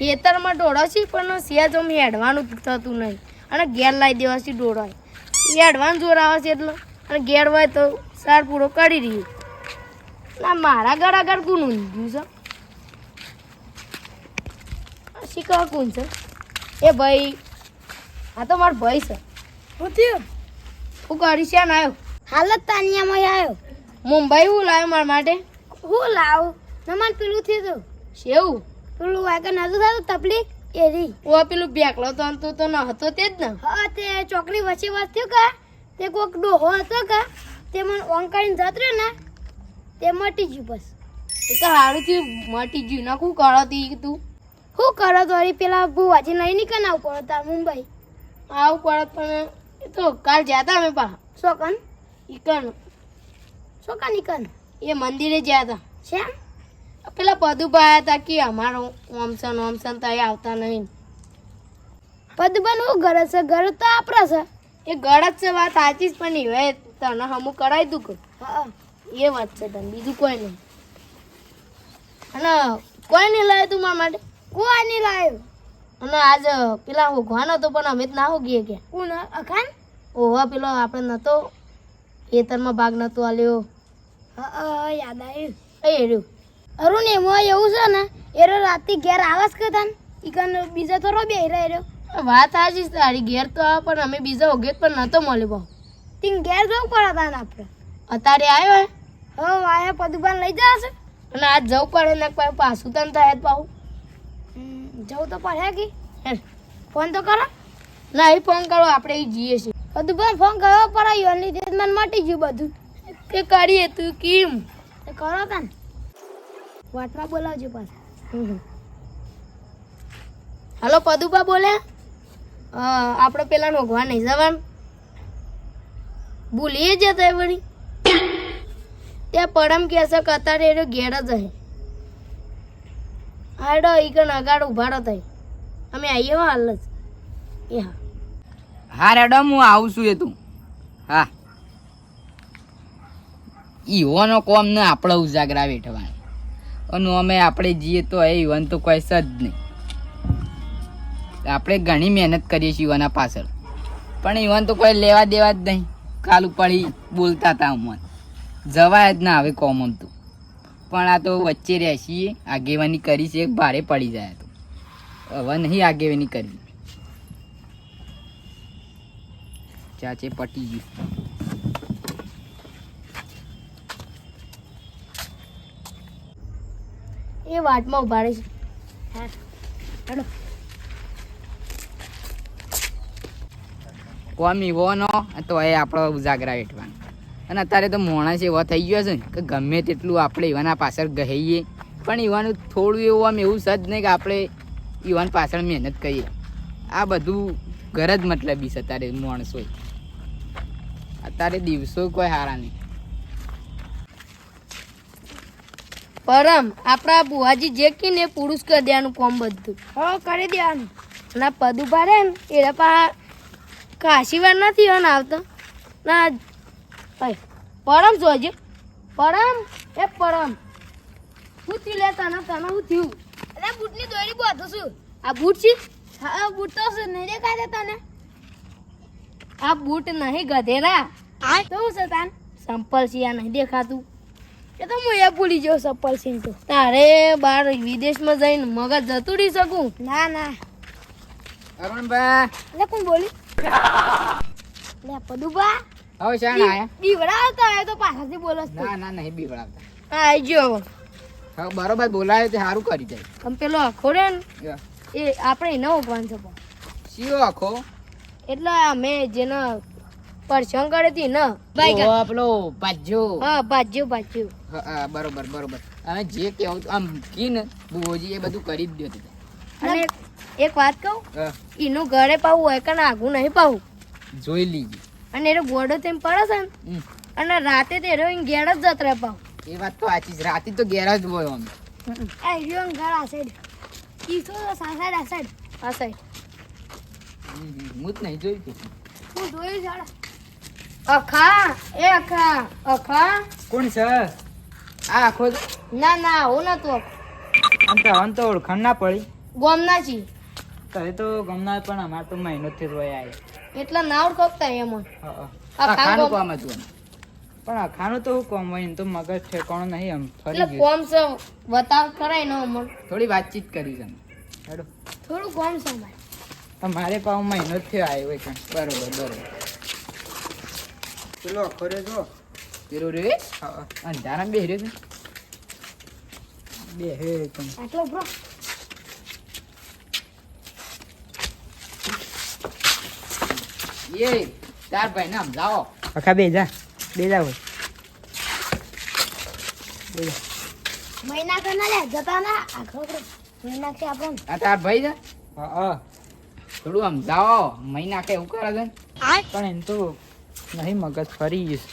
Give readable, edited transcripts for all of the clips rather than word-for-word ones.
ખેતરમાં ડોળો છે પણ સેજ આમ હેડવાનું થતું નહીં અને ઘેર લાવી દેવાથી ડોળો હેડવાનું જોર આવે છે એટલે અને ઘેર હોય તો સાર પૂરો કરી રહ્યું ના મારા ઘર આગળ કોણ ઊંધ્યું છે શીખવા કોણ છે એ ભાઈ આ તો મારો ભાઈ છે શું થયું હું કરી છે ને આવ્યો હાલત તાનિયામાં આવ્યો મુંબઈ હું લાવ્યો મારા માટે હું લાવું નમન પેલું થયું શેવું પેલું વાગર નતું થતું તકલીફ એ રી ઓ પેલું બેકલો તો ન હતો તે જ ને હા તે ચોકડી વચ્ચે થયું કા તે કોક ડોહો હતો કા તે મને ઓંકાળીને જતો રહ્યો ને તે મટી ગયું બસ એ તો સારું થયું મટી ગયું ના શું કરો તી તું શું કરો તો વળી પેલા ભુવાજી નહીં નીકળ આવું પડો તાર મુંબઈ આવું પડત પણ એ તો કાલ જતા અમે પા શોકન ઈકન શોકા નીકળ એ મંદિરે ગયા હતા શ્યામ પેલા પદુભા આવ્યા હતા કે અમારો ઓમસન તો આવતા નહીં પદબન હું ઘર છે ઘર તો આપણા છે એ ગળત છે વાત સાચી જ પણ હવે તને હમું કરાવી દઉં કે હા એ વાત છે તને બીજું કોઈ નહીં અને કોઈ નહીં લાવ્યું તું મારા માટે કોઈ નહીં લાવ્યો અને આજ પેલા હોગવાનો હતો પણ અમે જ ના હોગીએ કે કોણ અખાન ઓહો પેલો આપણે નતો ખેતરમાં ભાગ નતો આલ્યો હા યાદ આવ્યું એ રહ્યું અરુણ એમાં એવું છે ને એરો રાતે ઘેર આવાસ કરતા ઈકન બીજા થોડો બે રહ્યો વાત સાચી છે તારી ઘેર તો આવે પણ અમે બીજા હોગે પણ નતો મળ્યો બહુ તીન ઘેર જવું પડે તાને આપણે અત્યારે આવ્યો હે હવે આયા પદુબાન લઈ જશે અને આજ જવું પડે ને પાછું તને થાય પાછું જવું તો પડે કે હે ફોન તો કરો ના એ ફોન કરો આપણે એ જઈએ છીએ પદુબાન ફોન કરવો પડે યોની દે મને મટી ગયું બધું એ કરીએ તું કેમ તો કરો તાન વાટમાં બોલાવજો પાછા હલો પદુબા બોલ્યા આપણે પેલા નોખવા નહીં જવાનું ભૂલીએ જતા વળી ત્યાં પડમ કહેશે કે અત્યારે એનો ઘેર જ હે હાડો ઈકન અગાડ ઉભાડો થાય અમે આવીએ હાલ જ એ હા હા રેડમ હું આવું છું એ તું હા ઈવોનો કોમ ને આપણે ઉજાગરા બેઠવાનું અને અમે આપણે જઈએ તો એ ઈવન તો કોઈ જ નહીં આપણે ઘણી મહેનત કરીએ છીએ ઈવનના પાછળ પણ ઈવન તો કોઈ લેવા દેવા જ નહીં કાલ પડી બોલતા હતા અમને જવાય જ ના હવે કોમન તું પણ આ તો વચ્ચે રહેશીએ આગેવાની કરી છે ભારે પડી જાય તો હવે નહીં આગેવાની કરવી ચાચે પટી ગયું એ વાટમાં ઉભાડે છે હા હેડો કોમ ઈવોનો તો એ આપણો ઉજાગરા વેઠવાનો અને અત્યારે તો માણસ એવો થઈ ગયો છે ને કે ગમે તેટલું આપણે ઈવાના પાછળ ગહીએ પણ ઈવાનું થોડું એવું આમ એવું સજ નહીં કે આપણે ઈવાન પાછળ મહેનત કરીએ આ બધું ઘર જ મતલબી છે અત્યારે માણસો અત્યારે દિવસો કોઈ સારા નહીં પરમ આપણા બુવાજી જે કે ને પુરુષ કરી દેવાનું કોમ બધું હો કરી દેવાનું ના પદુભા રે ને એ પા કાશી વાર નથી હોને આવતો ના પરમ જોજે પરમ એ પરમ શું થયું લે તને તને શું થયું અરે બૂટની દોરી બાંધું છું આ બૂટ છે હા બૂટ તો છે નહીં દેખાય તને આ બૂટ નહીં ગધેરા તો શું છે તાન સંપલ છે આ નહીં દેખાતું એ તો હું એ ભૂલી ગયો સપ્પલ સિંહ તો તારે બાર વિદેશમાં જઈને મગજ જતું રહી શકું ના ના અરુણભાઈ એટલે કોણ બોલી લે પદુબા હવે શાણ આયા બીવડાવતા હોય તો પાછળથી બોલો ના ના નહીં બીવડાવતા હા આઈ ગયો હવે બરોબર બોલાયો તે સારું કરી જાય આમ પેલો આખો રે ને એ આપણે એનો ઓગવાન છે પણ શિયો આખો એટલે અમે જેનો પરસંગ કરે હતી ને ઓ પેલો પાજો હા ભાજ્યો હા બરોબર બરોબર અને જે કેવું આમ કી ને બુઓજી એ બધું કરી જ દો અને એક વાત કહું હા એનું ઘરે પાવું હોય કે આગું નહીં પાવું જોઈ લીધી અને એનો ગોડો તેમ પડે છે ને અને રાતે તો એનો ઘેર જ જત રહે પાવ એ વાત તો સાચી છે રાતે તો ઘેર જ હોય અમે આ હિરોન ઘર આ સાઈડ ઈસો તો સાઈડ આ સાઈડ આ સાઈડ હું જ નહીં જોયું તું હું જોઈ જાડા અખા એ અખા અખા કોણ છે આ આખો ના ના હું નતું આમ તો ઓળખાણ ના પડી ગોમના છીએ કરે તો ગમના પણ અમાર તો મહિનો થી રોય આવે. એટલે ના ઓળખતા એમાં હા. અખાનું આખા કામ હતું એનું. પણ અખાનું તો હું કોમ હોય, એનું તો મગજ ઠેકાણું નહીં, આમ ફરી એટલે ગયું. કોમ છે બતાવ કરાય ને અમર થોડી વાતચીત કરી છે હેડો. થોડું કોમ છે મારે તમારે પાવ મહિનો જ થયો આવ્યો હોય કાંઈ. બરોબર પેલો અખરે જો. પેલો રે હા. અંધારામાં બેહર્યો છે. બે હે પણ આટલો બ્રો એ તાર ભાઈ ને સમજાવો. અખા બે જા હોય. મહિના કે ના લે જતા ના આખો મહિના કે આપણને આ તાર ભાઈ છે હા. થોડું સમજાવો. મહી નાખે એવું કરે છે ને? પણ એમ તો નહીં, મગજ ફરી ગયું.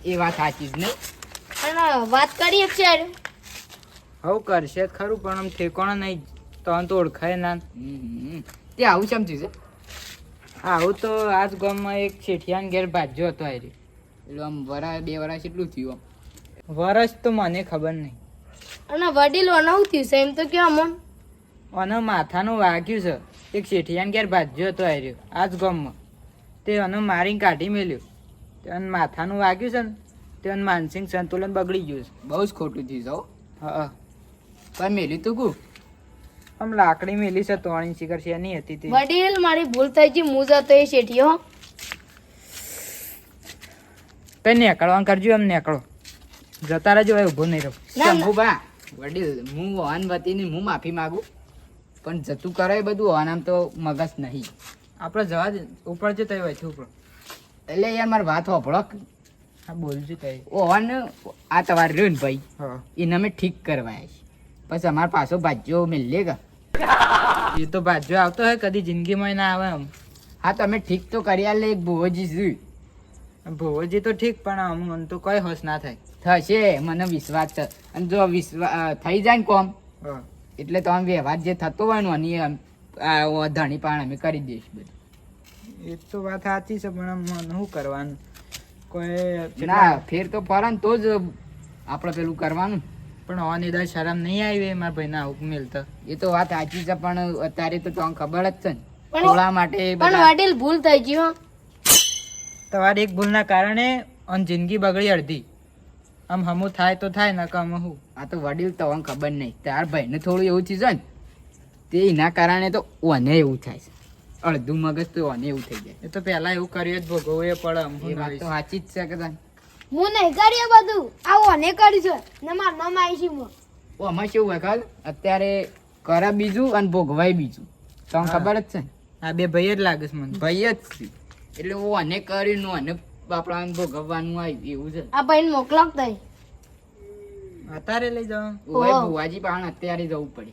એ વાત સાચી જ નહીં. અને વાત કરીએ છે હવે કરશે જ ખરું, પણ આમ ઠેકાણું નહીં, તો ઓળખાય ના. તે આવું સમજ્યું છે. આવું તો આજ ગામમાં એક શેઠિયાન ઘેર ભાજ્યો હતો હારી. એટલે આમ વરા 2 વર્ષ એટલું થયું આમ. વરસ તો મને ખબર નહીં. અને વડીલો નવું થયું છે એમ તો કેવા મન અને માથાનું વાગ્યું છે. એક શેઠિયાન ઘેર ભાજ્યો હતો હાર્યો આજ ગામમાં. તે અને મારીને કાઢી મેલ્યો. અને માથાનું વાગ્યું છે ને, તે માનસિક સંતુલન બગડી ગયું છે. બહુ જ ખોટું થયું છે હો. હા. પણ મેલ્યું તું કુ આમ લાકડી મેલી છે, તોણી શિખર છે નહીં હતી તે. વડીલ મારી ભૂલ થઈ ગઈ હું જતો એ શેઠિયો કઈ નીકળવાનું કરજો, એમ નીકળો. જતા રહેજો, હવે ઊભો નહીં રહો. ના. શંભુબા વડીલ હું વાહન વતીની હું માફી માંગુ, પણ જતું કરે એ બધું વાહન આમ તો મગજ નહીં. આપણે જવા દે, ઉપર જતા હોય છે ઉપર. એટલે યાર મારી વાત હોભળો. હા બોલજો તઈ. વાહન આ તમારે રહ્યું ને ભાઈ, હા. એને અમે ઠીક કરવાય છે. પછી અમારે પાછો ભાજ્યો મેલે કે એ તો ભાજ્યો આવતો હોય, કદી જિંદગીમાં ના આવે આમ. હા તમે ઠીક તો કરી આલે. એક ભુવોજી શું ભોવજી તો ઠીક, પણ આમ મને તો કઈ હોશ ના થાય. થશે મને વિશ્વાસ છે. અને જો વિશ્વાસ થઈ જાય ને કોમ, હા. એટલે તમે વ્યવહાર જે થતો હોય ને એની આ ધણી પણ અમે કરી દઈશું બધું. એ તો વાત સાચી છે, પણ આમ મને શું કરવાનું? કોઈ ના ફેર તો ફરે ને તો જ આપણે પેલું કરવાનું. પણ ઓની દા શરમ નહીં આવી મારા ભાઈ ના હુકમ મેલતા. એ તો વાત સાચી છે, પણ અત્યારે તો તમને ખબર જ છે ને પણ- થોડા માટે પણ બધા વડીલ ભૂલ થઈ ગઈ હો તમારી એક ભૂલના કારણે આમ જિંદગી બગડી અડધી. આમ હમું થાય તો થાય, ના કામ હું. આ તો વડીલ તો તમને ખબર નહીં. તાર ભાઈને થોડું એવું થયું છે ને, તે એના કારણે તો ઓને એવું થાય છે. અડધું મગજ તો ઓને એવું થઈ જાય. એ તો પહેલા એવું કર્યું જ ભોગવવું એ પડે. આમ એ હું વાત તો સાચી જ છે કે તને. હું નહીં કર્યું બધું આવું અને કર્યું છે ને માર નામ આવી છે હું ઓ આમાં કેવું હોય ખબર? અત્યારે કરે બીજું અને ભોગવાય બીજું. તમને હા. ખબર જ છે ને, આ બે ભાઈ જ લાગે છે મને. ભાઈ જ છે. એટલે ઓને કર્યું ને આપણા ભોગવવાનું આવ્યું એવું છે. આ ભાઈ મોકલો તઈ અત્યારે લઈ જાઓ. ઓય ઓહ. ભુવાજી પણ અત્યારે જવું પડે.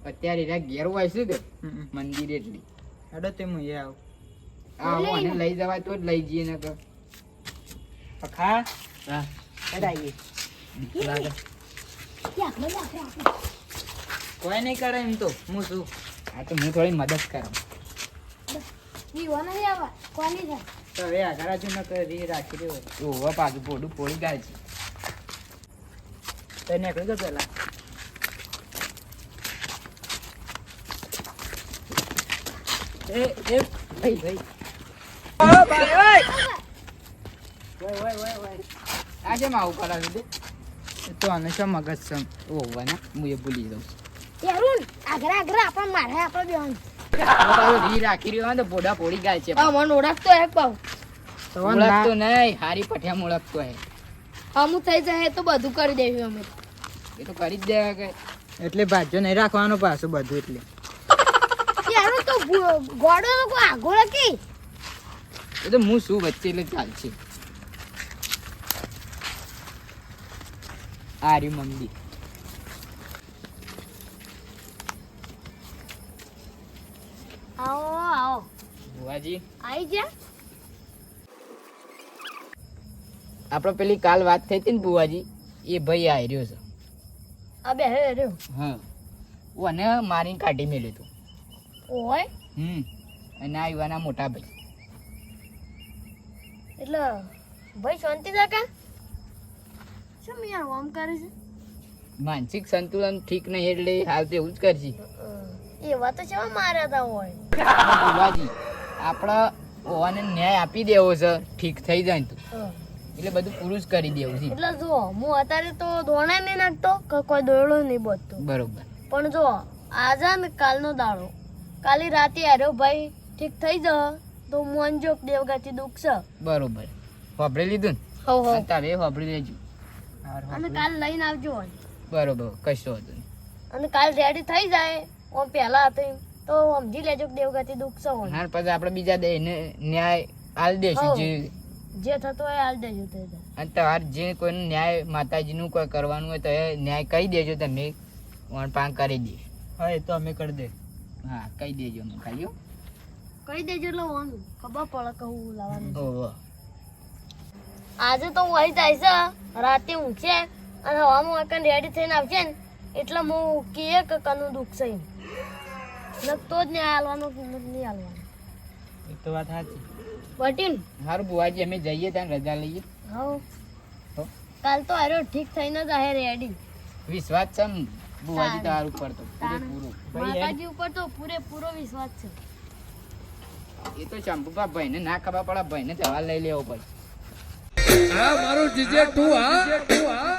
અત્યારે એના ઘેર હોય શું કે મંદિર એટલી હેડો તે હું એ આવું. આ ઓને લઈ જવાય તો જ લઈ જઈએ ને કે ખા હા હેડાઈએ. લાગે કોઈ નહીં કરે એમ તો હું શું. આ તો હું થોડી મદદ કરું. જીવો નહીં આવા કોની છે તો હવે આગળ હજુ ન કરી રાખી દેવો. ઓવા પાછું પોડું પોળી ગાય છે. તો નીકળી ગયો પેલા. એ ભાઈ ભાઈ. આ કેમ આવું કરાવ્યું તે? એ તો આને શું મગજ છે. ઓવા ના હું એ ભૂલી જાઉં છું. તેરું આગળ આગળ આપણને મારે આપણે બેવાનું આ પાછો રી રાખી રહ્યો હોય ને તો પોડા પોળી ગાય છે. આ મને ઓળખતો હે પાવ તો ઓળખતો ના નહીં, હારી પઠિયામ ઓળખતો હે. અમુક થઈ જાય તો બધું કરી દેવું અમે એ તો કરી જ દેવા કે એટલે ભાજ્યો નહીં રાખવાનો પાછું બધું. એટલે તેરું તો ગોડો લોકો આગળ હતી એ તો હું શું વચ્ચે એટલે ચાલશે. આ રહ્યું મંદિર. આવો આવો ભુવાજી આવી જા આપણે પેલી કાલ વાત થઈ હતી ને ભુવાજી, એ ભાઈ આ રહ્યો છે. આ બે હે રહ્યો હા ઓને મારીને કાઢી મેલ્યો તું. ઓય અને આ યુવાના મોટા ભાઈ. એટલે ભાઈ શાંતિ કાકા શું યાર ઓમ કરે છે માનસિક સંતુલન ઠીક નહીં એટલે હાલ તો એવું જ કરશે. એવા તો કેવા માર્યા તા હોય ભુવાજી આપણે ઓવાને ન્યાય આપી દેવો છે ઠીક થઈ જાય ને તો હા. એટલે બધું પૂરું જ કરી દેવું છે એટલે જો હું અત્યારે તો દોણા નહીં નાખતો કે કોઈ દોયડો નહીં બોધતો બરોબર પણ જો આજે ને કાલનો દાડો કાલી રાતે આર્યો ભાઈ ઠીક થઈ જ તો મોનજો દેવગાથી દુઃખ છે બરોબર વાપરી લીધું હો હો ને તારે વાપરી લેજો અને કાલ લઈને આવજો બરોબર કશો હતો નહીં. અને કાલ રેડી થઈ જાય ઓમ પહેલા હતી તો સમજી લેજો કે દેવગાથી દુઃખ છે હોય હા પછી આપણે બીજા દઈને ન્યાય આલ દેશું હઉ. જે જે થતો હોય હાલ દેજો તે અને તમારે જે કોઈનું ન્યાય માતાજીનું કોઈ કરવાનું હોય તો એ ન્યાય કહી દેજો તમે વણપાંગ કરી દઈશ હા એ તો અમે કરી દે હા કહી દેજો અમને ખાલી હો. કહી દેજો એટલે ઓન ખબર પડે કે હું લાવવાનું છે. ઓહો. આજે તો હું અહીં જાય છે રાતે ઊંઘશે અને હવામાં વાંકણ રેડી થઈને આવશે ને એટલે હું કહે કે કનું દુઃખ છે એમ નકતો જ નહીં હાલવાનું નહીં હાલવાનું એ તો વાત સાચી બટીન સારું બુવાજી અમે જઈએ ત્યાં રજા લઈએ હા હો. કાલ તો હારો ઠીક થઈને જ આહે રેડી વિશ્વાસ છે ને બુવાજી તારું પડતો પૂરેપૂરો માતાજી ઉપર તો પૂરેપૂરો વિશ્વાસ છે એ તો ચંપુપા ભાઈને ના ખબર પડે ભાઈને જવા લઈ લેવો પડે આ મારું જીજે તું હા